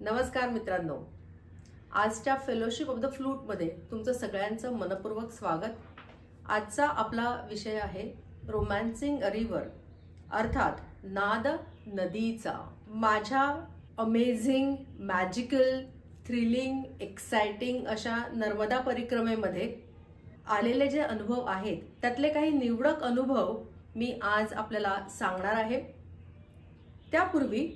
नमस्कार मित्रांनो, आजच्या फेलोशिप ऑफ द फ्लूट मध्ये तुमचं सगळ्यांचं मनपूर्वक स्वागत। आजचा आपला विषय आहे रोमॅन्सिंग अ रिव्हर, अर्थात नाद नदीचा। माझ्या अमेझिंग, मॅजिकल, थ्रिलिंग, एक्साइटिंग अशा नर्मदा परिक्रमेमध्ये आलेले जे अनुभव आहेत त्यातले काही निवडक अनुभव मी आज आपल्याला सांगणार आहे। त्यापूर्वी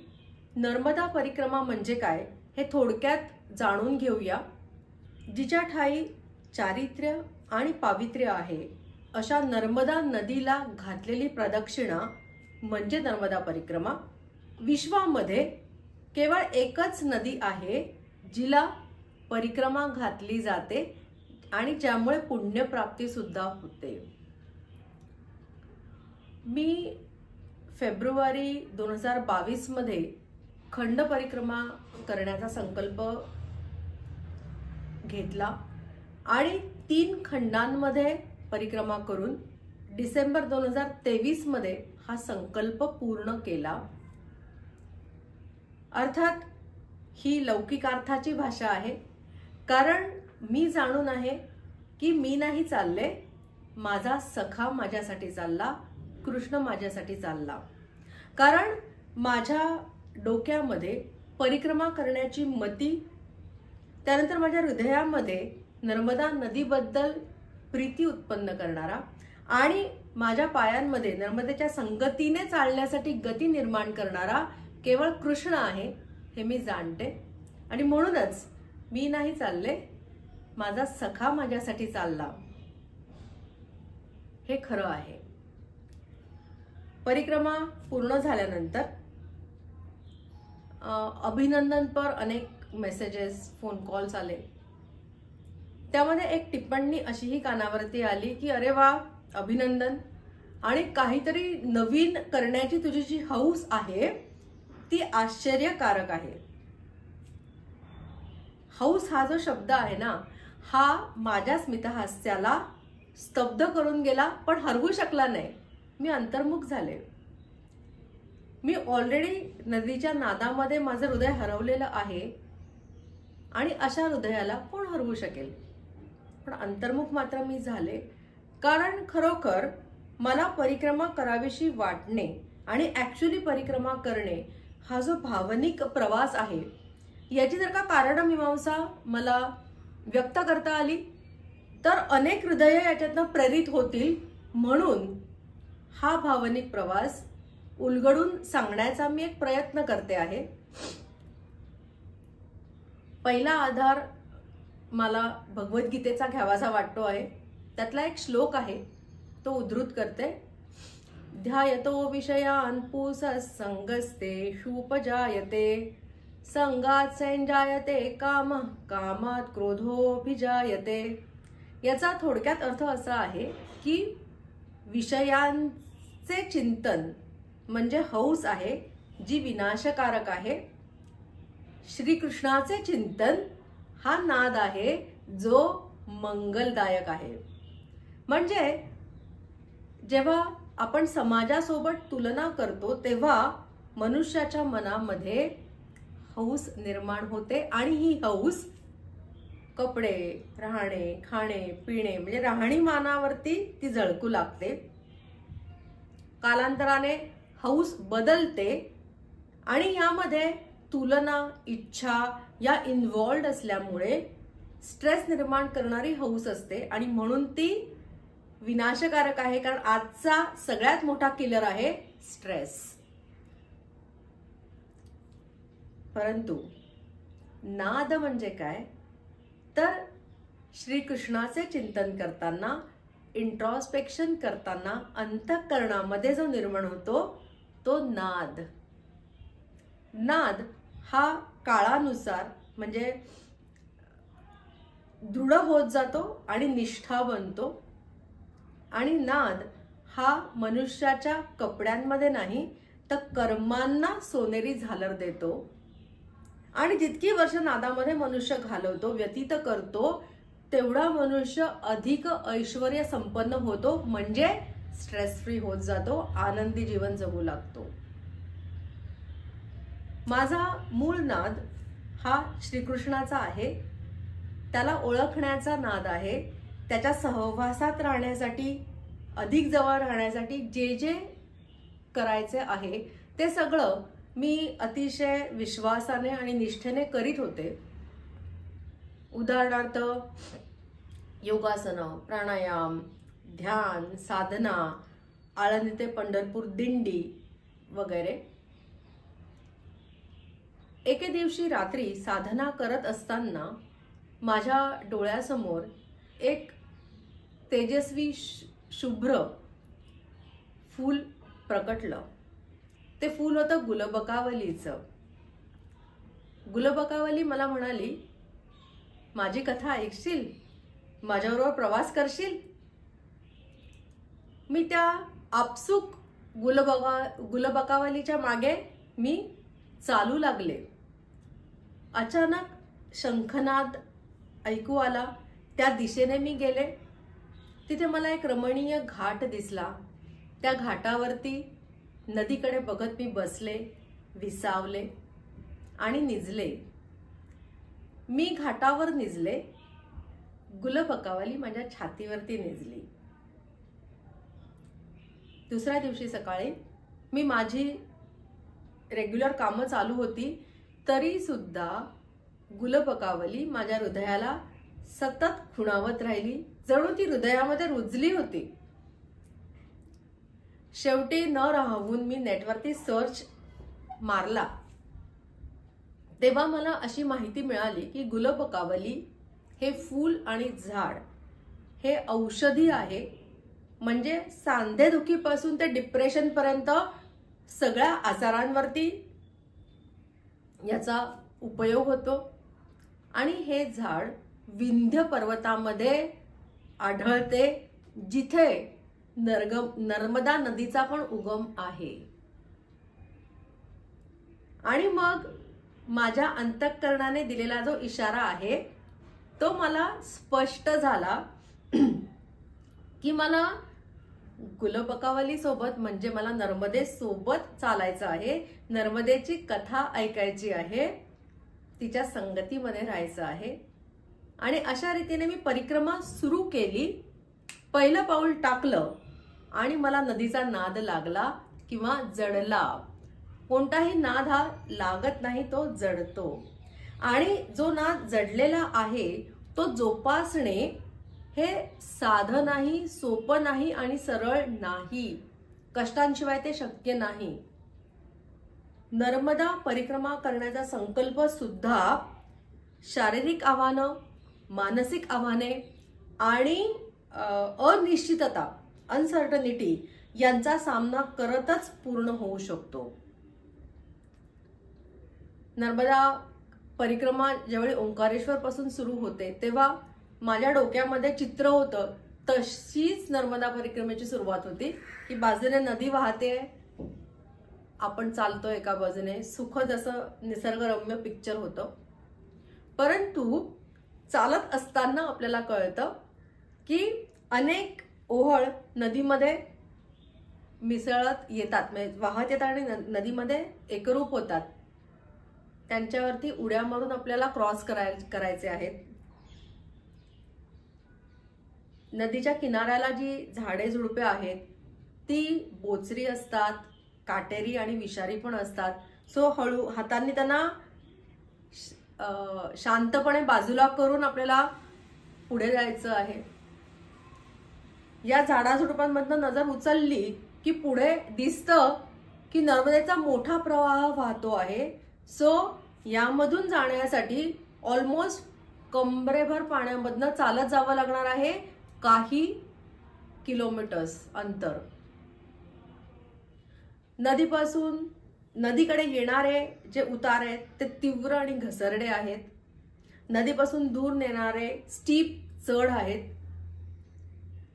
नर्मदा परिक्रमा म्हणजे काय हे थोडक्यात जाणून घेऊया। जिच्या ठाई चारित्र्य आणि पावित्र्य आहे अशा नर्मदा नदीला घातलेली प्रदक्षिणा म्हणजे नर्मदा परिक्रमा। विश्वामध्ये केवळ एकच नदी आहे जिला परिक्रमा घातली जाते आणि ज्यामुळे पुण्यप्राप्ती सुद्धा होते। मी फेब्रुवारी 2022 मध्ये खंड परिक्रमा करण्याचा संकल्प घेतला आणि 3 खंडांमध्ये परिक्रमा करून डिसेंबर 2023 मध्ये हा संकल्प पूर्ण केला। अर्थात ही लौकिक अर्थाची भाषा आहे, कारण मी जाणून आहे की मी नाही चालले, माझा सखा माझ्यासाठी चालला, कृष्ण माझ्यासाठी चालला। कारण माझ्या डोक्यामध्ये परिक्रमा करण्याची मती, त्यानंतर माझ्या हृदयामध्ये नर्मदा नदीबद्दल प्रीती उत्पन्न करणारा आणि माझ्या पायांमध्ये नर्मदेच्या संगतीने चालण्यासाठी गती निर्माण करणारा केवळ कृष्ण आहे हे मी जाणते। आणि म्हणूनच मी नाही चालले, माझा सखा माझ्यासाठी चालला हे खरं आहे। परिक्रमा पूर्ण झाल्यानंतर अभिनंदनपर अनेक मेसेजेस, फोन कॉल्स आले। त्यामध्ये एक टिप्पणी अशीही कानावरती आली की अरे वा, अभिनंदन, आणि काहीतरी नवीन करण्याची तुझी जी हौस आहे ती आश्चर्यकारक आहे। हौस हा जो शब्द आहे ना, हा माझ्या स्मितहास्याला स्तब्ध करून गेला, पण हरवू शकला नाही। मी अंतर्मुख झाले। मी ऑलरेडी नदीच्या नादामध्ये माझं हृदय हरवलेलं आहे आणि अशा हृदयाला कोण हरवू शकेल। पण अंतर्मुख मात्र मी झाले, कारण खरोखर मला परिक्रमा करावीशी वाटणे आणि ऍक्च्युअली परिक्रमा करणे हा जो भावनिक प्रवास आहे याची जर का कारणमीमांसा मला व्यक्त करता आली तर अनेक हृदय याच्यातनं प्रेरित होतील। म्हणून हा भावनिक प्रवास उलगडून सांगण्याचा मी एक प्रयत्न करते आहे। पहिला आधार मला भगवद्गीतेचा घ्यावासा वाटतो आहे। त्यातला एक श्लोक आहे, तो उद्धृत करते। ध्यायतो विषयान् पुंसः संगस्तेषुपजायते, संगात् संजायते कामः, कामात् क्रोधोऽभिजायते। याचा थोडक्यात अर्थ असा आहे की विषयांचे चिंतन म्हणजे हौस आहे जी विनाशकारक आहे। श्रीकृष्णाचे चिंतन हा नाद आहे जो मंगलदायक आहे। म्हणजे जेव्हा आपण समाजासोबत तुलना करतो तेव्हा मनुष्याच्या मनामध्ये हौस निर्माण होते आणि ही हौस कपडे, राहणे, खाणे, पिणे म्हणजे राहणीमानावरती ती झळकू लागते। कालांतराने हौस बदलते आणि यामध्ये तुलना, इच्छा या इन्व्हॉल्ड असल्यामुळे स्ट्रेस निर्माण करणारी हौस असते आणि म्हणून ती विनाशकारक आहे। कारण आजचा सगळ्यात मोठा किलर आहे स्ट्रेस। परंतु नाद म्हणजे काय तर श्रीकृष्णाचे चिंतन करताना, इंट्रोस्पेक्शन करताना अंतःकरणामध्ये जो निर्माण होतो तो नाद। नाद हा काळानुसार म्हणजे दृढ होत जातो आणि निष्ठा बनतो। आणि नाद हा मनुष्याच्या कपड्यांमध्ये नाही तर कर्मांना सोनेरी झालर देतो। आणि जितकी वर्ष नादामध्ये मनुष्य घालवतो, व्यतीत करतो, तेवढा मनुष्य अधिक ऐश्वर्य संपन्न होतो, म्हणजे स्ट्रेस फ्री होत जातो, आनंदी जीवन जगू लागतो। माझा मूळ नाद हा श्रीकृष्णाचा आहे, त्याला ओळखण्याचा नाद आहे, त्याच्या सहवासात राहण्यासाठी, अधिक जवळ राहण्यासाठी जे जे करायचे आहे ते सगळं मी अतिशय विश्वासाने आणि निष्ठेने करीत होते. उदाहरणार्थ योगासनं, प्राणायाम, ध्यान, साधना, आळंदी ते पंढरपूर दिंडी वगैरे. एके दिवशी रात्री साधना करत असताना माझ्या डोळ्यासमोर एक तेजस्वी शुभ्र फूल प्रकटलं. ते फूल होतं गुलबकावलीचं. गुलबकावली मला म्हणाली, माझी कथा ऐकशील, माझ्याबरोबर प्रवास करशील. मी त्या आपसुक गुलबकावलीच्या मागे मी चालू लागले. अचानक शंखनाद ऐकू आला, त्या दिशेने मी गेले. तिथे मला एक रमणीय घाट दिसला. त्या घाटावरती नदीकडे बघत मी बसले, विसावले आणि निजले. मी घाटावर निजले, गुलबकावली माझ्या छातीवरती निजली. दुसऱ्या दिवशी सकाळी मी माझी रेग्युलर कामं चालू होती, तरी सुद्धा गुलबकावली माझ्या हृदयाला सतत खुणावत राहिली, जणू ती हृदयामध्ये रुजली होती. शेवटी न राहून मी नेटवरती सर्च मारला, तेव्हा मला अशी माहिती मिळाली की गुलबकावली हे फूल आणि झाड हे औषधी आहे. म्हणजे सांधेदुखीपासून ते डिप्रेशन पर्यंत सगळ्या आजारांवरती याचा उपयोग होतो. आणि हे झाड विंध्य पर्वतामध्ये आढळते, जिथे नर्मदा नदीचा पण उगम आहे. आणि मग माझ्या अंतःकरणाने दिलेला जो इशारा आहे तो मला स्पष्ट झाला की मला गुलबकावली सोबत म्हणजे मला नर्मदे सोबत चालायचं आहे, नर्मदेची कथा ऐकायची आहे, तिच्या संगतीमध्ये राहायचं आहे. आणि अशा रीतीने मी परिक्रमा सुरू केली. पहिलं पाऊल टाकलं आणि मला नदीचा नाद लागला किंवा जडला. कोणताही नाद हा लागत नाही, तो जडतो. आणि जो नाद जडलेला आहे तो जोपासणे हे साधं नाही, सोपं नाही आणि सरळ नाही. कष्टांशिवाय ते शक्य नाही. नर्मदा परिक्रमा करण्याचा संकल्प सुद्धा शारीरिक आव्हानं, मानसिक आव्हाने आणि अनिश्चितता, अनसर्टनिटी यांचा सामना करतच पूर्ण होऊ शकतो. नर्मदा परिक्रमा ज्यावेळी ओंकारेश्वर पासून सुरू होते तेव्हा माझ्या डोक्यामध्ये चित्र होतं. तशीच नर्मदा परिक्रमेची सुरुवात होती की बाजूने नदी वाहते, आपण चालतोय एका बाजूने, सुखद असं निसर्गरम्य पिक्चर होतं. परंतु चालत असताना आपल्याला कळतं की अनेक ओहळ नदीमध्ये मिसळत येतात, म्हणजे वाहत येतात आणि नदीमध्ये एकरूप होतात. त्यांच्यावरती उड्या मारून आपल्याला क्रॉस करायचे आहेत. नदीच्या किनाऱ्याला जी झाडे झुडपे आहेत ती बोचरी असतात, काटेरी आणि विषारी पण असतात. सो हळू हातांनी त्यांना शांतपणे बाजूला करून आपल्याला पुढे जायचं आहे. या झाडाझुडपांमधनं नजर उचलली की पुढे दिसतं की नर्मदेचा मोठा प्रवाह वाहतो आहे. सो यामधून जाण्यासाठी ऑलमोस्ट कमरेभर पाण्यामधनं चालत जावं लागणार आहे, काही किलोमीटर्स अंतर. नदीपासून नदीकडे येणारे जे उतार आहेत ते तीव्र आणि घसरडे आहेत. नदीपासून दूर नेणारे स्टीप चढ आहेत.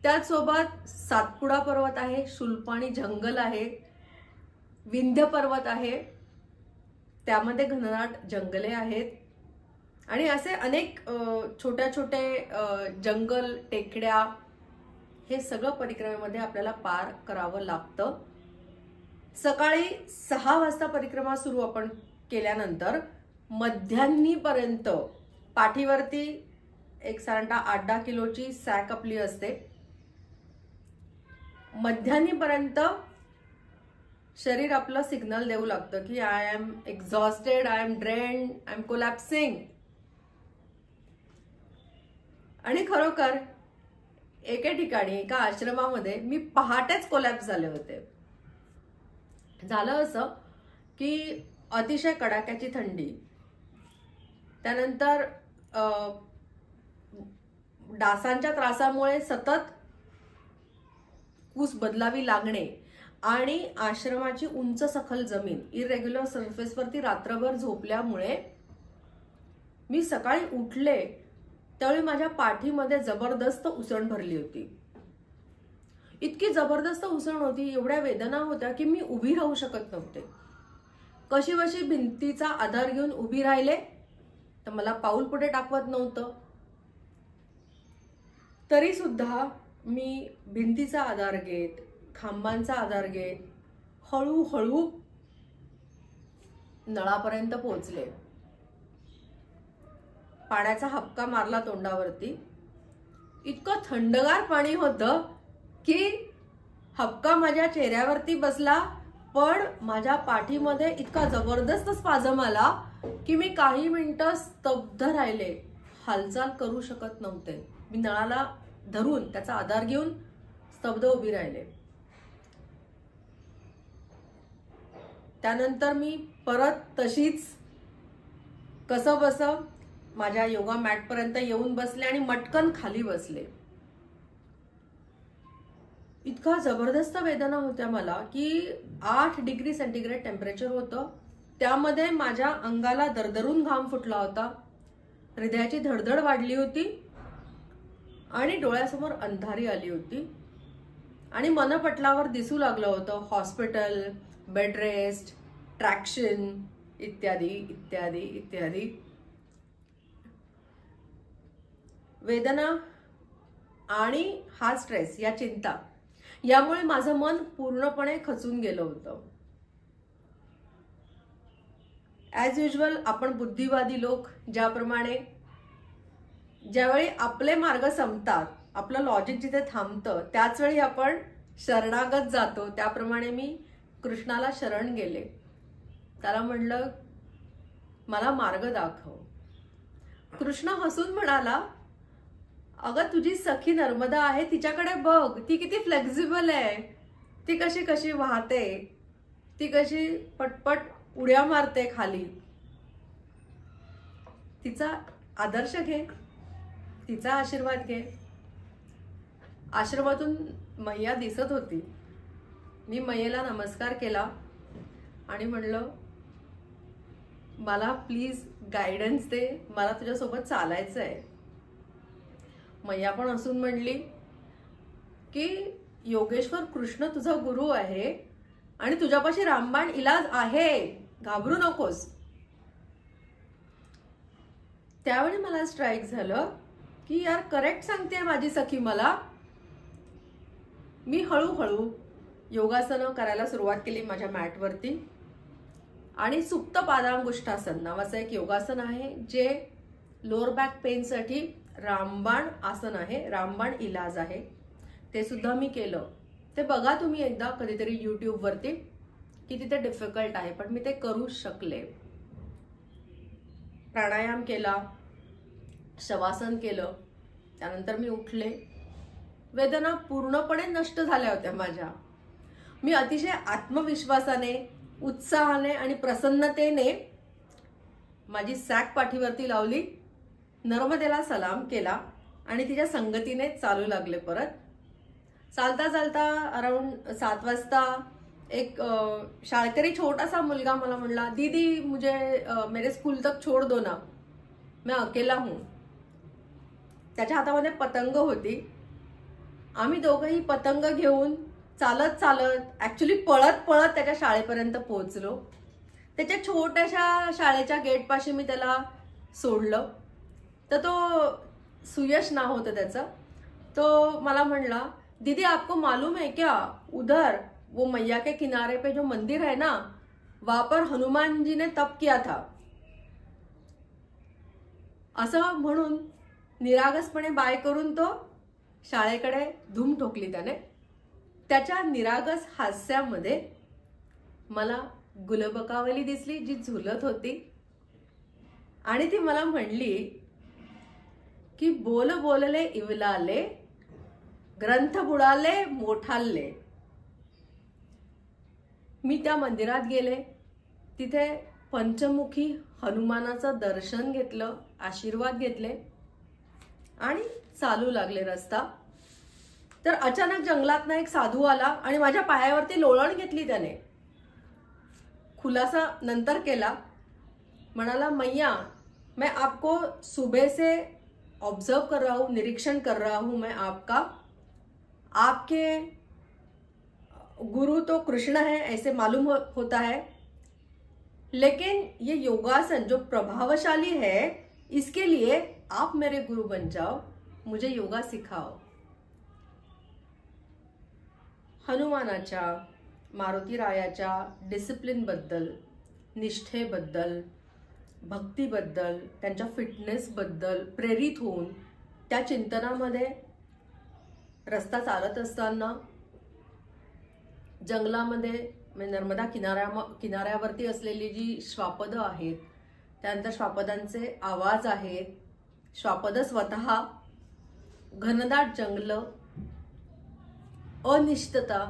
त्याचसोबत सातपुडा पर्वत आहे, शुल्पाणी जंगल आहे, विंध्य पर्वत आहे, त्यामध्ये घनदाट जंगले आहेत आणि असे अनेक छोट्या छोटे जंगल, टेकड्या, हे सगळं परिक्रमेमध्ये आपल्याला पार करावं लागतं. सकाळी 6 वाजता परिक्रमा सुरू आपण केल्यानंतर मध्यान्हीपर्यंत पाठीवरती एक साधारणतः 8-10 किलोची सॅक आपली असते. मध्यान्हीपर्यंत शरीर आपलं सिग्नल देऊ लागतं की I am exhausted, I am drained, I am collapsing. आणि खरोखर एके ठिकाणी एका आश्रमामध्ये मी पहाटेच कोलॅप्स झाले होते. झालं असं की अतिशय कडाक्याची थंडी, त्यानंतर डासांच्या त्रासामुळे सतत कूस बदलावी लागणे आणि आश्रमाची उंच सखल जमीन, इरेग्युलर सरफेसवरती रात्रभर झोपल्यामुळे मी सकाळी उठले त्यावेळी माझ्या पाठीमध्ये जबरदस्त उसण भरली होती. इतकी जबरदस्त उसण होती, एवढ्या वेदना होत्या की मी उभी राहू शकत नव्हते. कशीबशी भिंतीचा आधार घेऊन उभी राहिले तर मला पाऊल पुढे टाकवत नव्हतं. तरी सुद्धा मी भिंतीचा आधार घेत, खांबांचा आधार घेत हळूहळू नळापर्यंत पोहोचले. पाण्याचा हबका मारला तोंडावरती. इतकं थंडगार पाणी होतं की हबका माझ्या चेहऱ्यावरती बसला, पण माझ्या पाठीमध्ये इतका जबरदस्त स्पाझम आला की मी काही मिनिटं स्तब्ध राहिले, हालचाल करू शकत नव्हते. मी नळाला धरून त्याचा आधार घेऊन स्तब्ध उभी राहिले. त्यानंतर मी परत तशीच कसं बसं माझ्या योगा मॅट पर्यंत येऊन बसले आणि मटकन खाली बसले. इतका जबरदस्त वेदना होत्या मला की 8 डिग्री सेंटीग्रेड टेम्परेचर होतं. त्यामध्ये माझ्या अंगाला दरदरून घाम फुटला होता, हृदयाची धडधड वाढली होती आणि डोळ्यासमोर अंधारी आली होती आणि मनपटलावर दिसू लागलं होतं हॉस्पिटल, बेड रेस्ट, ट्रॅक्शन इत्यादी इत्यादी इत्यादी. वेदना आणि हा स्ट्रेस, या चिंता, यामुळे माझं मन पूर्णपणे खचून गेलं होतं. ॲज युजल आपण बुद्धिवादी लोक ज्याप्रमाणे ज्यावेळी आपले मार्ग संपतात, आपलं लॉजिक जिथे थांबतं त्याच वेळी आपण शरणागत जातो, त्याप्रमाणे मी कृष्णाला शरण गेले. त्याला म्हणलं मला मार्ग दाखव. कृष्ण हसून म्हणाला, अगं तुझी सखी नर्मदा आहे, तिच्याकडे बघ, ती किती फ्लेक्झिबल आहे, ती कशी कशी वाहते, ती कशी पटपट उड्या मारते खाली. तिचा आदर्श घे, तिचा आशीर्वाद घे. आश्रमातून मैया दिसत होती. मी मैयेला नमस्कार केला आणि म्हणलं मला प्लीज गायडन्स दे, मला तुझ्यासोबत चालायचं आहे. मैया पण असून म्हणली की योगेश्वर कृष्ण तुझा गुरु आहे आणि तुझ्यापाशी रामबाण इलाज आहे, घाबरू नकोस. त्यावेळी मला स्ट्राईक झालं की यार करेक्ट सांगते माझी सखी मला. मी हळूहळू योगासनं करायला सुरुवात केली माझ्या मॅटवरती आणि सुप्त पादांगुष्ठासन नावाचं एक योगासन आहे जे लोअर बॅक पेनसाठी रामबाण आसन आहे, रामबाण इलाज आहे. ते सुद्धा मी केलं. ते बघा तुम्ही एकदा कधीतरी यूट्यूबवरती, की तिथे डिफिकल्ट आहे, पण मी ते करू शकले. प्राणायाम केला, शवासन केलं, त्यानंतर मी उठले. वेदना पूर्णपणे नष्ट झाल्या होत्या माझ्या. मी अतिशय आत्मविश्वासाने, उत्साहाने आणि प्रसन्नतेने माझी सॅक पाठीवरती लावली, नर्मदेला सलाम केला आणि तिच्या संगतीने चालू लागले. परत चालता चालता अराउंड 7 वाजता एक शाळकरी छोटासा मुलगा मला म्हणला, दीदी मुझे मेरे स्कूल तक छोड़ दो ना, मैं अकेला हूं. त्याच्या हातामध्ये पतंग होती. आम्ही दोघंही पतंग घेऊन चालत चालत ऍक्च्युली पळत पळत त्याच्या शाळेपर्यंत पोहोचलो. त्याच्या छोट्याशा शाळेच्या गेटपाशी मी त्याला सोडलं. तर तो सुयश नाव होतं त्याचं. तो मला म्हणला, दीदी आपको मालूम है क्या, उधर वो मैया के किनारे पे जो मंदिर है ना, वहां पर हनुमान जी ने तप किया था. असं म्हणून निरागसपणे बाय करून तो शाळेकडे धूम ठोकली त्याने. त्याच्या निरागस हास्यामध्ये मला गुलबकावली दिसली, जी झुलत होती. आणि ती मला म्हणली की बोल बोलले इवलाले, ग्रंथ बुडाले मोठाले. मी त्या मंदिरात गेले, तिथे पंचमुखी हनुमानाचं दर्शन घेतलं, आशीर्वाद घेतले आणि चालू लागले रस्ता. तर अचानक जंगलातनं एक साधू आला आणि माझ्या पायावरती लोळण घेतली त्याने. खुलासा नंतर केला, म्हणाला, मैया मैं आपको सुबह से ऑब्जर्व कर रहा हूँ, निरीक्षण कर रहा हूँ मैं आपका. आपके गुरु तो कृष्ण है ऐसे मालूम होता है, लेकिन ये योगासन जो प्रभावशाली है, इसके लिए आप मेरे गुरु बन जाओ, मुझे योगा सिखाओ. हनुमानाच्या, मारुतीरायाच्या डिसिप्लिन बद्दल, निष्ठेबद्दल, भक्तीबद्दल, त्यांच्या फिटनेसबद्दल प्रेरित होऊन त्या चिंतनामध्ये रस्ता चालत असताना जंगलामध्ये नर्मदा किनाऱ्यावरती असलेली जी श्वापदं आहेत, त्यानंतर श्वापदांचे आवाज आहेत, श्वापद स्वतः, घनदाट जंगल, अनिश्चितता,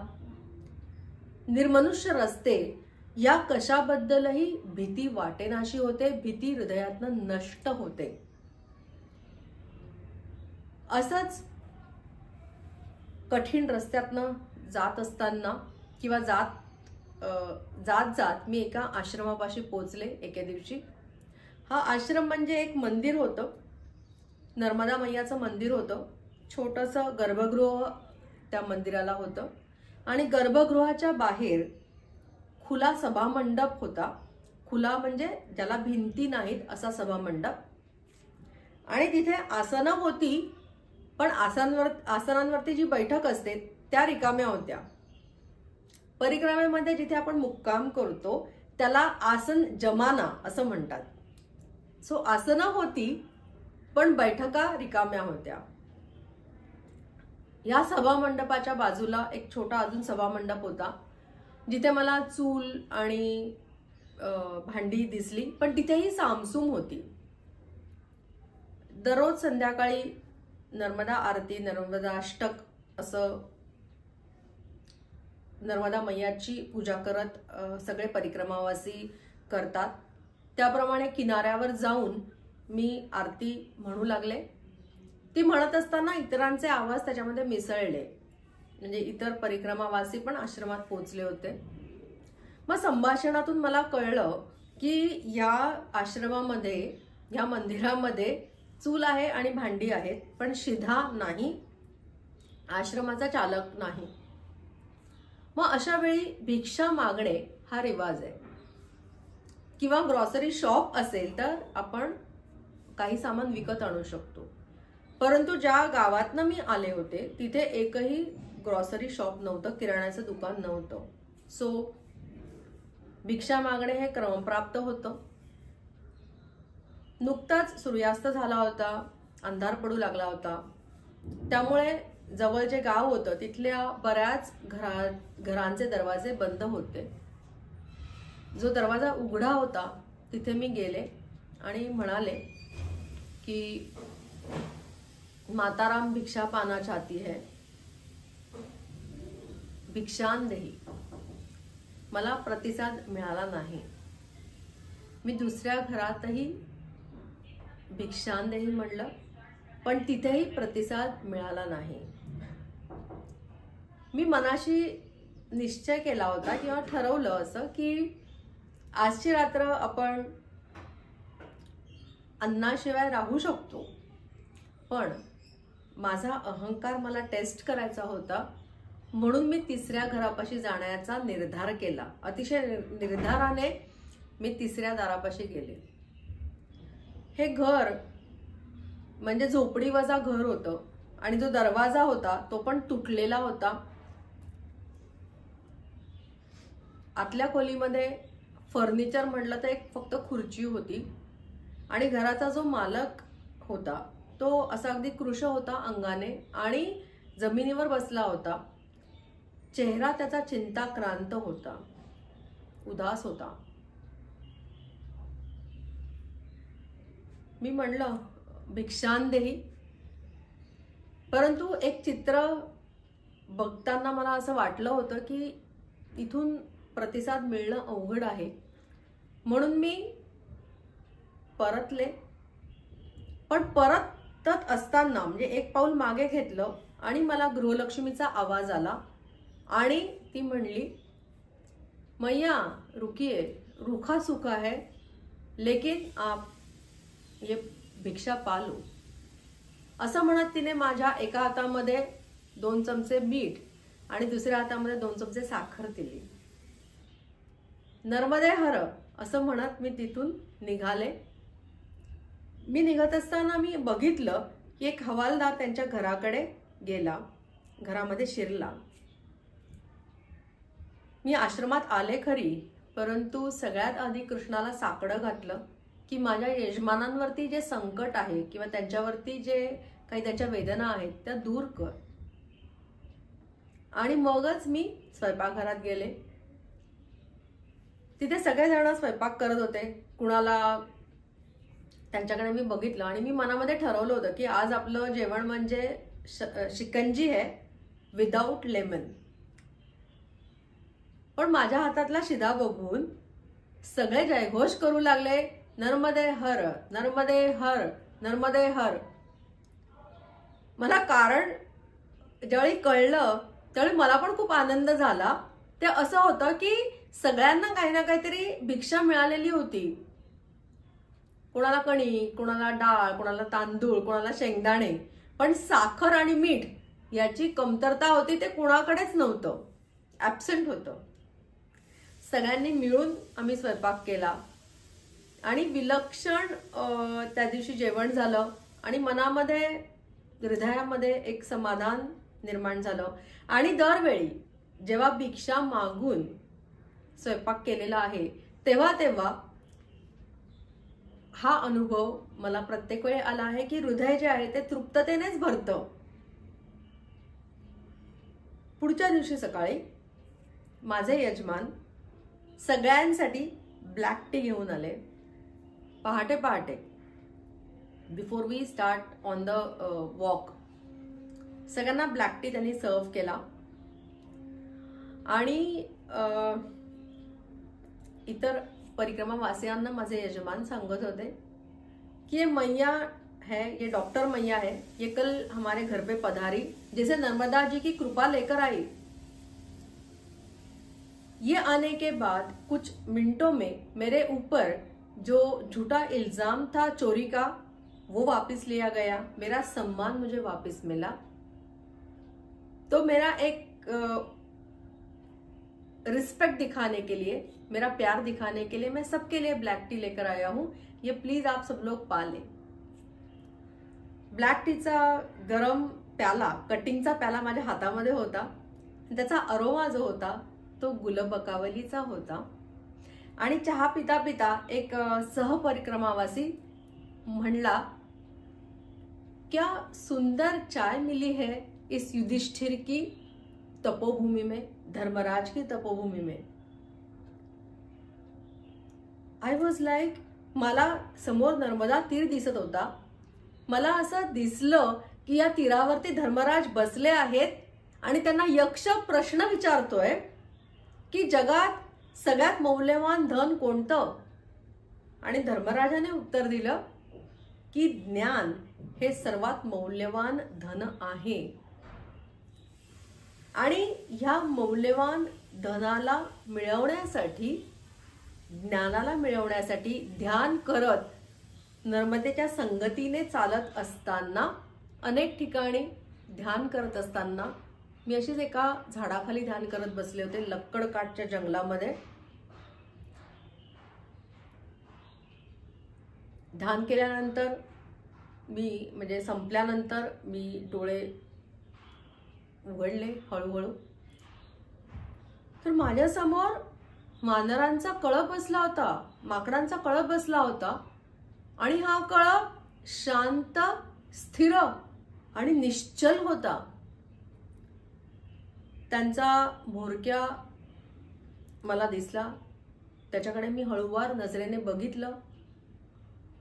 निर्मनुष्य रस्ते, या कशाबद्दलही भीती वाटेनाशी होते, भीती हृदयातनं नष्ट होते. असंच कठीण रस्त्यातनं जात असताना किंवा जात मी एका आश्रमापाशी पोहोचले एके दिवशी. हा आश्रम म्हणजे एक मंदिर होतं, नर्मदा मैयाचं मंदिर होतं. छोटंसं गर्भगृह त्या मंदिराला होतं आणि गर्भगृहाच्या बाहेर खुला सभामंडप होता. खुला म्हणजे ज्याला भिंती नाहीत असा सभामंडप. आणि तिथे आसनं होती, पण आसनांवरती जी बैठक असते त्या रिकाम्या होत्या. परिक्रमेमध्ये जिथे आपण मुक्काम करतो त्याला आसन जमाना असं म्हणतात. सो आसनं होती, पण बैठका रिकाम्या होत्या. या सभामंडपाच्या बाजूला एक छोटा अजून सभामंडप होता, जिथे मला चूल आणि भांडी दिसली, पण तिथेही सामसूम होती. दररोज संध्याकाळी नर्मदा आरती, नर्मदा अष्टक असं नर्मदा मैयाची पूजा करत सगळे परिक्रमावासी करतात. त्याप्रमाणे किनाऱ्यावर जाऊन मी आरती म्हणू लागले. ती म्हणत असताना इतरांचे आवाज त्याच्यामध्ये मिसळले, म्हणजे इतर परिक्रमावासी पण आश्रमात पोहोचले होते. मग संभाषणातून मला कळलं की या आश्रमामध्ये, या मंदिरामध्ये चूल आहे आणि भांडी आहेत, पण शिधा नाही, आश्रमाचा चालक नाही. मग अशा वेळी भिक्षा मागणे हा रिवाज आहे. किंवा ग्रॉसरी शॉप असेल तर आपण काही सामान विकत आणू शकतो. परंतु ज्या गावातनं मी आले होते तिथे एकही ग्रॉसरी शॉप नव्हतं, किराण्याचं दुकान नव्हतं. सो भिक्षा मागणे हे क्रमप्राप्त होतं. नुकताच सूर्यास्त झाला होता, अंधार पडू लागला होता. त्यामुळे जवळ जे गाव होतं तिथल्या बऱ्याच घरांचे दरवाजे बंद होते. जो दरवाजा उघडा होता तिथे मी गेले आणि म्हणाले की माताराम भिक्षा पाना चाहती है, भिक्षांदेही. मला प्रतिसाद मिळाला नाही. मी दुसऱ्या घरातही भिक्षांदेही म्हणलं, पण तिथेही प्रतिसाद मिळाला नाही. मी मनाशी निश्चय केला होता किंवा ठरवलं असं की आजची रात्र आपण अन्नाशिवाय राहू शकतो, पण माझा अहंकार मला टेस्ट करायचा होता, म्हणून मी तिसऱ्या घरापाशी जाण्याचा निर्धार केला. अतिशय निर्धाराने मी तिसऱ्या दारापाशी गेले. हे घर म्हणजे झोपडी वजा घर होतं आणि जो दरवाजा होता तो पण तुटलेला होता. आतल्या खोलीमध्ये फर्निचर म्हटलं तर एक फक्त खुर्ची होती आणि घराचा जो मालक होता, तो असा अगदी कृश होता अंगाने आणि जमिनीवर बसला होता. चेहरा त्याचा चिंताक्रांत होता, उदास होता. मी म्हणलं भिक्षांदेही. परंतु एक चित्र बघताना मला असं वाटलं होतं की इथून प्रतिसाद मिळणं अवघड आहे, म्हणून मी परतले. पण परतत असताना म्हणजे एक पाऊल मागे घेतलं आणि मला गृहलक्ष्मीचा आवाज आला आणि ती म्हणली, मैया रुकिए, रूखा सूखा है लेकिन आप ये भिक्षा पालो. असं म्हणत तिने माझ्या एका हातामध्ये 2 चमचे मीठ आणि दुसऱ्या हातामध्ये 2 चमचे साखर दिली. नर्मदे हर असं म्हणत मी तिथून निघाले. मी निघत असताना मी बघितलं की एक हवालदार त्यांच्या घराकडे गेला, घरामध्ये शिरला. मी आश्रमात आले खरी, परंतु सगळ्यात आधी कृष्णाला साकडं घातलं की माझ्या यजमानांवरती जे संकट आहे किंवा त्यांच्यावरती जे काही त्यांच्या वेदना आहेत त्या दूर कर. आणि मगच मी स्वयंपाकघरात गेले. तिथे सगळेजण स्वयंपाक करत होते. कुणाला त्यांच्याकडे मी बघितलं आणि मी मनामध्ये ठरवलं होतं की आज आपलं जेवण म्हणजे शिकंजी है विदाउट लेमन. पण माझ्या हातातला शिदा बघून सगळे जयघोष करू लागले, नर्मदे हर, नर्मदे हर, नर्मदे हर. मला कारण ज्यावेळी कळलं त्यावेळी मला पण खूप आनंद झाला. ते असं होतं की सगळ्यांना काही ना काहीतरी भिक्षा मिळालेली होती. कोणाला कणिक, कोणाला डाळ, कोणाला तांदूळ, कोणाला शेंगदाणे, पण साखर आणि मीठ याची कमतरता होती. ते कोणाकडेच नव्हतं, ॲब्सेंट होतं. सगळ्यांनी मिळून आम्ही स्वयंपाक केला आणि विलक्षण त्या दिवशी जेवण झालं आणि मनामध्ये, हृदयामध्ये एक समाधान निर्माण झालं. आणि दरवेळी जेव्हा भिक्षा मागून स्वयंपाक केलेला आहे तेव्हा हा अनुभव मला प्रत्येक वेळी आला आहे की हृदय जे आहे ते तृप्ततेनेच भरतं. पुढच्या दिवशी सकाळी माझे यजमान सगळ्यांसाठी ब्लॅक टी घेऊन आले. पहाटे पहाटे, before we start on the walk, सगळ्यांना ब्लॅक टी त्यांनी सर्व केला. आणि इतर परिक्रमावासियांना माझे यजमान सांगत होते कि ये मैया है, ये डॉक्टर मैया है, ये कल हमारे घर पे पधारी, जैसे नर्मदा जी की कृपा लेकर आई. ये आने के बाद कुछ मिनटों में मेरे ऊपर जो झूठा इल्जाम था चोरी का वो वापस लिया गया, मेरा सम्मान मुझे वापस मिला. तो मेरा एक रिस्पेक्ट दिखाने के लिए, मेरा प्यार दिखाने के लिए मैं सबके लिए ब्लैक टी लेकर आया हूं. ये प्लीज आप सब लोग पा लें. ब्लॅक टीचा गरम प्याला, कटिंगचा प्याला माझ्या हातामध्ये होता. त्याचा अरोमा जो होता तो गुलबकावलीचा होता. आणि चहा पिता पिता एक सहपरिक्रमावासी म्हणला, क्या सुंदर चाय मिली है इस युधिष्ठिर की तपोभूमि में, धर्मराज की तपोभूमि में. आय वॉज लाईक, मला समोर नर्मदा तीर दिसत होता. मला असं दिसलं की या तीरावरती धर्मराज बसले आहेत आणि त्यांना यक्ष प्रश्न विचारतोय की जगात सगळ्यात मौल्यवान धन कोणतं. आणि धर्मराजाने उत्तर दिलं की ज्ञान हे सर्वात मौल्यवान धन आहे. आणि ह्या मौल्यवान धनाला मिळवण्यासाठी, ज्ञानाला मिळवण्यासाठी ध्यान करत नर्मदेच्या संगतीने चालत असताना, अनेक ठिकाणी ध्यान करत असताना मी अशीच एका झाडाखाली ध्यान करत बसले होते लक्कडकाठच्या जंगलामध्ये. ध्यान केल्यानंतर मी म्हणजे संपल्यानंतर मी डोळे उघडले हळूहळू. तर माझ्यासमोर मांजरांचा कळप बसला होता, माकडांचा कळप बसला होता. आणि हा कळप शांत, स्थिर आणि निश्चल होता. त्यांचा म्होरक्या मला दिसला. त्याच्याकडे मी हळूवार नजरेने बघितलं.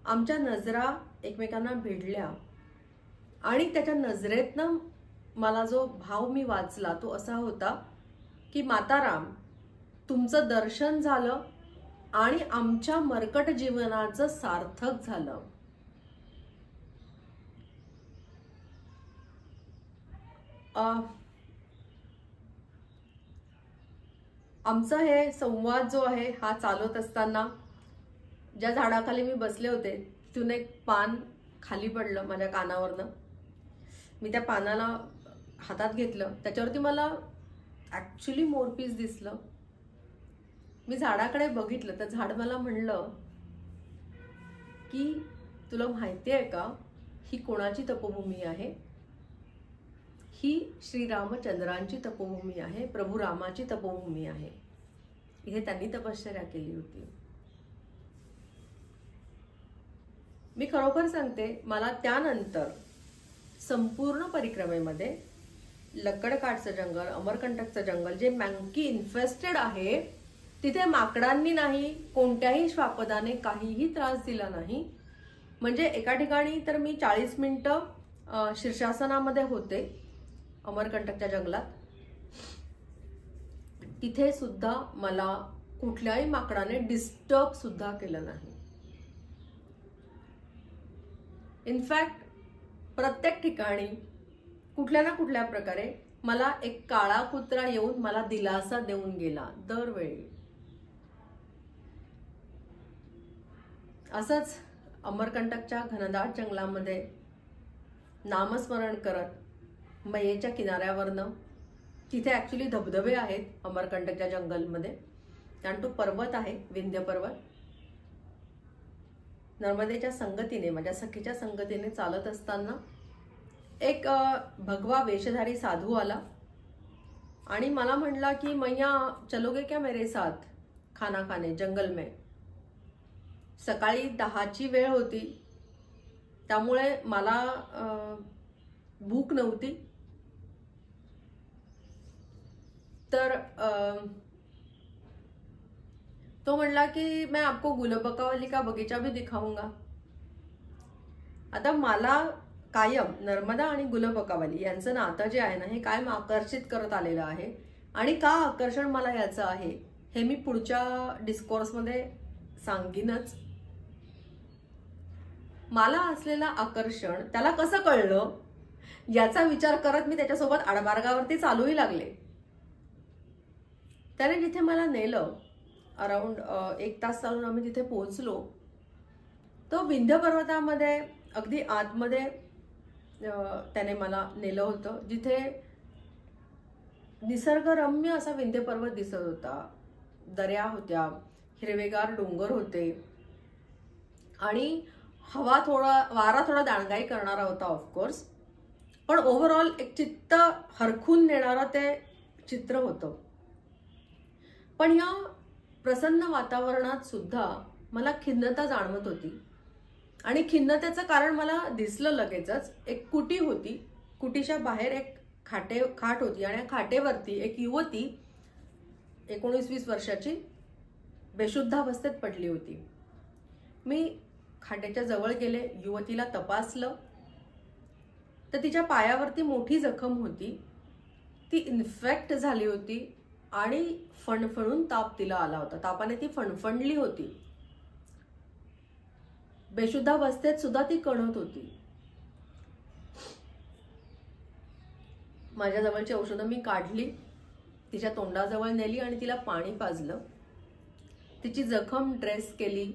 आमच्या नजरा एकमेकांना भिडल्या आणि त्याच्या नजरेतनं मला जो भाव मी वाचला तो असा होता की माताराम, तुमचं दर्शन झालं आणि आमच्या मरकट जीवनाचं सार्थक झालं. आमचा हे संवाद जो आहे हा चालत असताना ज्या झाडाखाली मी बसले होते तिथून एक पान खाली पडलं माझ्या कानावरनं. मी त्या पानाला हातात घेतलं. त्याच्यावरती मला ॲक्च्युली मोरपीस दिसलं. मी झाडाकडे बघितलं तर झाड मला म्हणलं की तुला माहिती आहे का ही कोणाची तपोभूमी आहे? ही श्रीरामचंद्रांची तपोभूमी आहे, प्रभू रामाची तपोभूमी आहे. इथे त्यांनी तपश्चर्या केली होती. मी खरोखर सांगते, मला त्यानंतर संपूर्ण परिक्रमेमध्ये लक्कडकाठचं जंगल, अमरकंटकचं जंगल जे मंकी इन्फेस्टेड आहे, तिथे माकडांनी नाही, कोणत्याही श्वापदाने काहीही त्रास दिला नाही. म्हणजे एका ठिकाणी तर मी 40 मिनिटं शीर्षासनामध्ये होते अमरकंटकच्या जंगलात. तिथे सुद्धा मला कुठल्याही माकडाने डिस्टर्ब सुद्धा केलं नाही. इनफॅक्ट प्रत्येक ठिकाणी कुठल्या ना कुठल्या प्रकारे मला एक काळा कुत्रा येऊन मला दिलासा देऊन गेला दरवेळी. असंच अमरकंटकच्या घनदाट जंगलामध्ये नामस्मरण करत मयेच्या किनाऱ्यावरनं, तिथे ॲक्च्युली धबधबे आहेत अमरकंटकच्या जंगलमध्ये, कारण तो पर्वत आहे विंध्य पर्वत. नर्मदेच्या संगतीने, माझ्या सखीच्या संगतीने चालत असताना एक भगवा वेशधारी साधू आला आणि मला म्हणला की मैया चलोगे क्या मेरे साथ खाना खाने जंगल में. सकाळी 10ची वेळ होती, त्यामुळे मला भूक नव्हती. तर तो म्हणला की मैं आपको गुलबकावली का बगीचा भी दिखाऊंगा. आता मला कायम नर्मदा आणि गुलबकावली यांचं नातं जे आहे ना, हे कायम आकर्षित करत आलेलं आहे. आणि का आकर्षण मला याचं आहे हे मी पुढच्या डिस्कोर्समध्ये सांगीनच. मला असलेलं आकर्षण त्याला कसं कळलं याचा विचार करत मी त्याच्यासोबत आडमार्गावरती चालूही लागले. त्याने जिथे मला नेलं, अराउंड 1 तास चालून आम्ही तिथे पोहोचलो. तो विंध्य पर्वतामध्ये अगदी आतमध्ये त्याने मला नेलं होतं, जिथे निसर्गरम्य असा विंध्य पर्वत दिसत होता. दऱ्या होत्या, हिरवेगार डोंगर होते आणि वारा थोडा दांडगाई करणारा होता ऑफकोर्स, पण ओव्हरऑल एक चित्त हरखून नेणारं ते चित्र होतं. पण या प्रसन्न वातावरणात सुद्धा मला खिन्नता जाणवत होती आणि खिन्नतेचं कारण मला दिसलं लगेचच. एक कुटी होती, कुटीच्या बाहेर एक खाट होती आणि खाटेवरती एक युवती 19-20 वर्षाची बेशुद्धावस्थेत पडली होती. मी खाटेच्या जवळ गेले, युवतीला तपासलं तर तिच्या पायावरती मोठी जखम होती. ती इन्फेक्ट झाली होती आणि फणफणून ताप तिला आला होता. तापाने ती फणफणली होती. बेशुद्धावस्थेत सुद्धा ती कणत होती. माझ्या जवळची औषधं मी काढली, तिच्या तोंडाजवळ नेली आणि तिला पाणी पाजलं. तिची जखम ड्रेस केली,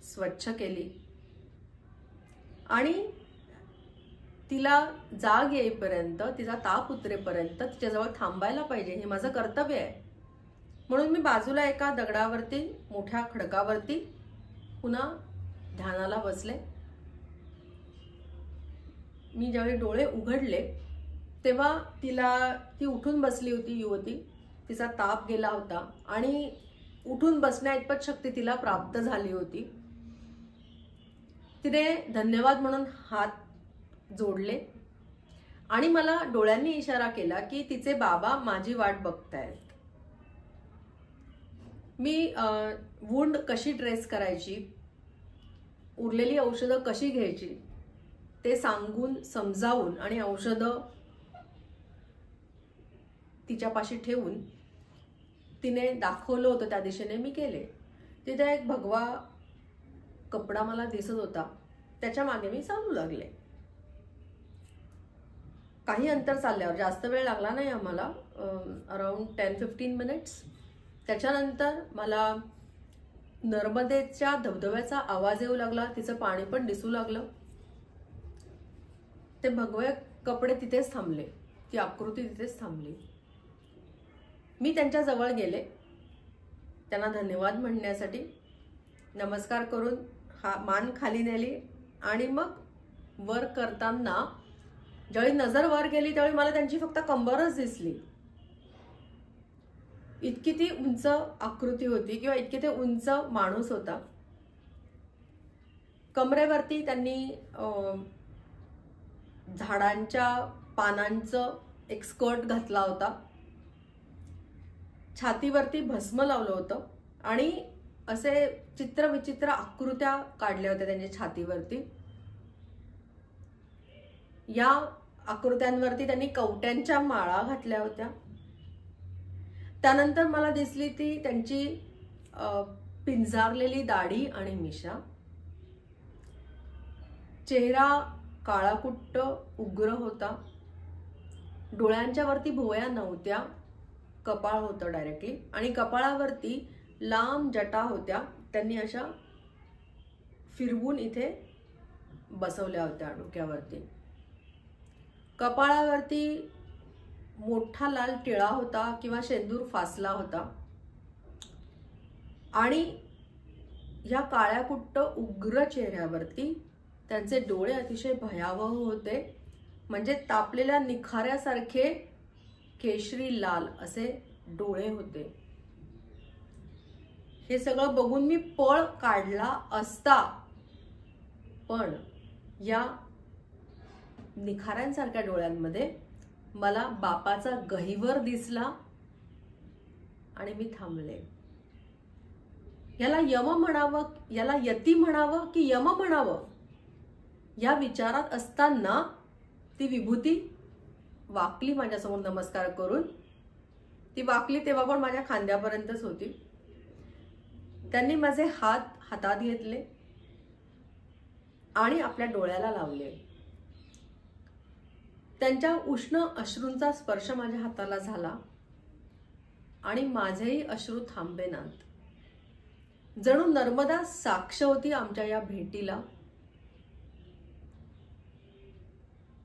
स्वच्छ केली आणि तिला जाग येईपर्यंत, तिचा ताप उतरेपर्यंत तिच्याजवळ थांबायला पाहिजे, हे माझं कर्तव्य आहे. म्हणून मी बाजूला एका दगडावरती, मोठ्या खडकावरती पुन्हा ध्यानाला बसले. मी ज्यावेळी डोळे उघडले तेव्हा ती उठून बसली होती युवती. तिचा ताप गेला होता आणि उठून बसण्या इतपत शक्ती तिला प्राप्त झाली होती. तिने धन्यवाद म्हणून हात जोडले आणि मला डोळ्यांनी इशारा केला की तिचे बाबा माझी वाट बघतायत. मी वुंड कशी ड्रेस करायची, उरलेली औषधं कशी घ्यायची ते सांगून समजावून आणि औषधं तिच्यापाशी ठेवून तिने दाखवलं होतं त्या दिशेने मी गेले. तिथे एक भगवा कपडा मला दिसत होता, त्याच्या मागे मी चालू लागले. काही अंतर चालल्यावर, जास्त वेळ लागला नाही आम्हाला, अराउंड 10-15 मिनिट्स. त्याच्यानंतर मला नर्मदेच्या धबधब्याचा आवाज येऊ लागला, तिचं पाणी पण दिसू लागलं. ते भगवे कपडे तिथेच थांबले, ती आकृती तिथेच थांबली. मी त्यांच्या जवळ गेले, त्यांना धन्यवाद म्हणण्यासाठी नमस्कार करून मान खाली नेली आणि मग वर करताना ज्यावेळी नजर वर गेली त्यावेळी मला त्यांची फक्त कंबरच दिसली. इतकी ती उंच आकृती होती किंवा इतके ते उंच माणूस होता. कमरेवरती त्यांनी झाडांच्या पानांचं एक स्कर्ट घातला होता, छातीवरती भस्म लावलं होतं आणि असे चित्रविचित्र आकृत्या काढल्या होत्या त्यांच्या छातीवरती. या आकृत्यांवरती त्यांनी कवट्यांच्या माळा घातल्या होत्या. त्यानंतर मला दिसली ती त्यांची पिंजारलेली दाढी आणि मिशा. चेहरा काळाकुट्ट उग्र होता, डोळ्यांच्या वरती भुवया नव्हत्या, कपाळ होतं डायरेक्टली आणि कपाळावरती लांब जटा होत्या, त्यांनी अशा फिरवून इथे बसवल्या होत्या डोक्यावरती. कपाळावरती मोठा लाल टिळा होता किंवा शेंदूर फासला होता आणि या काळ्याकुट्ट उग्र चेहऱ्यावरती त्यांचे डोळे अतिशय भयावह होते, म्हणजे तापलेल्या निखाऱ्यासारखे केशरी लाल असे डोळे होते. हे सगळं बघून मी पळ काढला असता, पण या निखाऱ्यांसारख्या डोळ्यांमध्ये मला बापाचा गहिवर दिसला आणि मी थांबले. याला यम म्हणावं, याला यती म्हणावं की यम म्हणावं, या विचारात असताना ती विभूती वाकली माझ्यासमोर नमस्कार करून. ती वाकली तेव्हा पण माझ्या खांद्यापर्यंतच होती. त्यांनी माझे हात हातात घेतले आणि आपल्या डोळ्याला लावले. त्यांच्या उष्ण अश्रूंचा स्पर्श माझ्या हाताला झाला आणि माझेही अश्रू थांबेनात. जणू नर्मदा साक्ष होती आमच्या या भेटीला.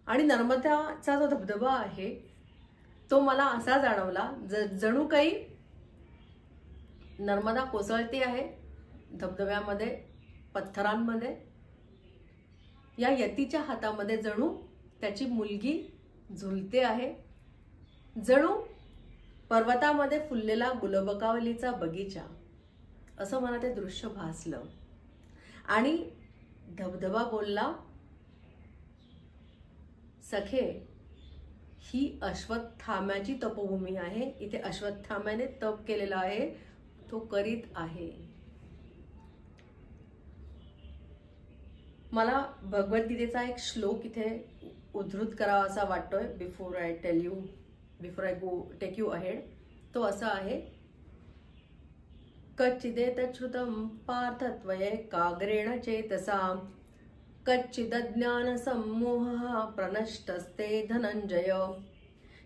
आणि नर्मदाचा जो धबधबा आहे तो मला असा जाणवला जणू काही नर्मदा कोसळते आहे धबधब्यामध्ये, पत्थरांमध्ये. या यतीच्या हातामध्ये जणू त्याची मुलगी झुलते आहे, जणू पर्वतामध्ये फुललेला गुलबकावलीचा बगीचा, असं मला ते दृश्य भासलं. आणि धबधबा बोलला, सखे, ही अश्वत्थाम्याची तपोभूमी आहे, इथे अश्वत्थाम्याने तप केलेला आहे, तो करीत आहे. मला भगवद्गीतेचा एक श्लोक इथे उद्धृत करावा असा वाटतोय before I take you ahead. तो असा आहे, कच्चिदेतच्छ्रुतं पार्थ त्वयैकाग्रेण चेतसा कच्चिदज्ञान सम्मोहः प्रनष्टस्ते धनंजय.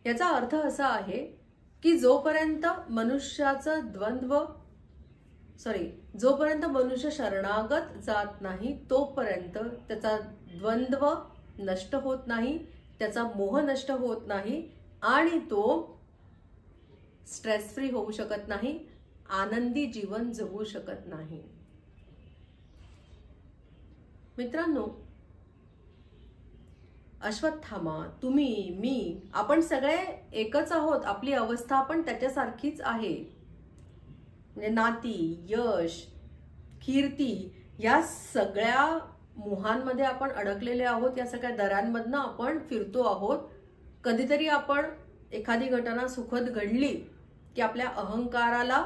याचा अर्थ असा आहे की जोपर्यंत मनुष्य शरणागत जात नाही तोपर्यंत त्याचा द्वंद्व नष्ट होत नाही, त्याचा मोह नष्ट होत नाही आणि तो स्ट्रेस फ्री होऊ शकत नाही, आनंदी जीवन जगू शकत नाही. मित्रांनो, अश्वत्थामा, तुम्ही, मी, आपण सगळे एकच आहोत. आपली अवस्था पण त्याच्यासारखीच आहे. म्हणजे नाती, यश, कीर्ती या सगळ्या मोहांमध्ये आपण अडकलेले आहोत, या सगळ्या दऱ्यांमधनं आपण फिरतो आहोत. कधीतरी आपण एखादी घटना सुखद घडली की आपल्या अहंकाराला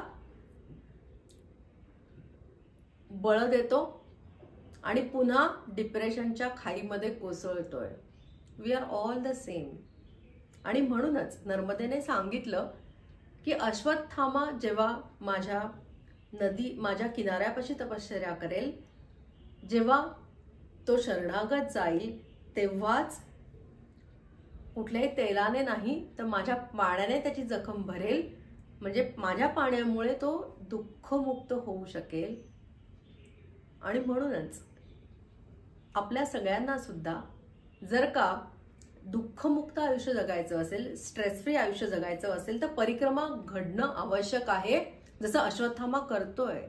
बळ देतो आणि पुन्हा डिप्रेशनच्या खाईमध्ये कोसळतोय. We are all the same. आणि म्हणूनच नर्मदेने सांगितलं की अश्वत्थामा जेव्हा माझ्या किनाऱ्यापाशी तपश्चर्या करेल, जेव्हा तो शरणागत जाईल, तेव्हाच कुठल्याही तेलाने नाही तर माझ्या पाण्याने त्याची जखम भरेल. म्हणजे माझ्या पाण्यामुळे तो दुःखमुक्त होऊ शकेल. आणि म्हणूनच आपल्या सगळ्यांना सुद्धा जर का दुःखमुक्त आयुष्य जगायचं असेल, स्ट्रेस फ्री आयुष्य जगायचं असेल, तर परिक्रमा घडणं आवश्यक आहे. जसं अश्वत्थामा करतोय,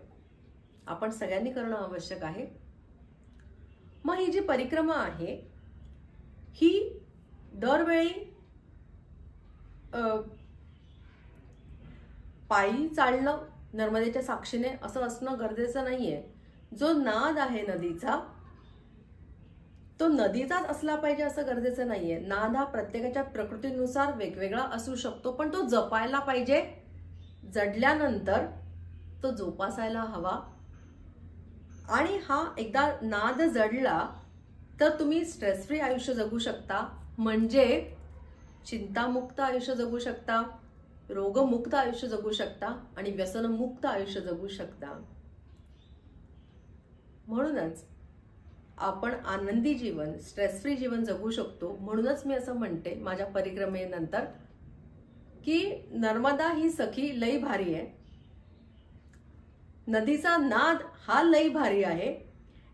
आपण सगळ्यांनी करणं आवश्यक आहे. मग ही जी परिक्रमा आहे ही दरवेळी पायी चालणं नर्मदेच्या साक्षीने असं असणं गरजेचं नाहीये. जो नाद आहे नदीचा तो नदीचाच असला पाहिजे असं गरजेचं नाहीये. नाद हा प्रत्येकाच्या प्रकृतीनुसार वेगवेगळा असू शकतो, पण तो जपायला पाहिजे. जडल्यानंतर तो जोपासायला हवा. आणि हा एकदा नाद जडला तर तुम्ही स्ट्रेस फ्री आयुष्य जगू शकता, म्हणजे चिंतामुक्त आयुष्य जगू शकता, रोगमुक्त आयुष्य जगू शकता आणि व्यसनमुक्त आयुष्य जगू शकता. म्हणूनच आपण आनंदी जीवन, स्ट्रेस फ्री जीवन जगू शकतो. म्हणूनच मी असं म्हणते माझ्या परिक्रमेनंतर की नर्मदा ही सखी लई भारी आहे, नदीचा नाद हा लई भारी आहे.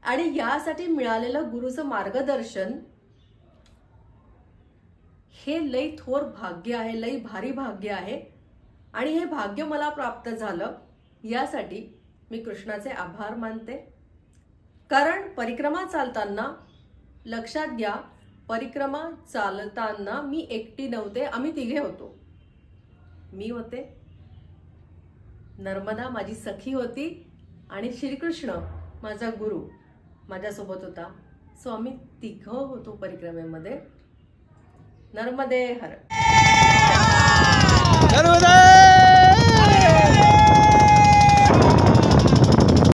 आणि यासाठी मिळालेलं गुरुचं मार्गदर्शन हे लई थोर भाग्य आहे, लई भारी भाग्य आहे. आणि हे भाग्य मला प्राप्त झालं यासाठी मी कृष्णाचे आभार मानते. कारण परिक्रमा चालताना, लक्षात घ्या, परिक्रमा चालताना मी एकटी नव्हते, आम्ही तिघे होतो. मी होते, नर्मदा माझी सखी होती आणि श्रीकृष्ण माझा गुरु माझ्यासोबत होता. सो आम्ही तिघं होतो परिक्रमेमध्ये. नर्मदे हर. नर्मदे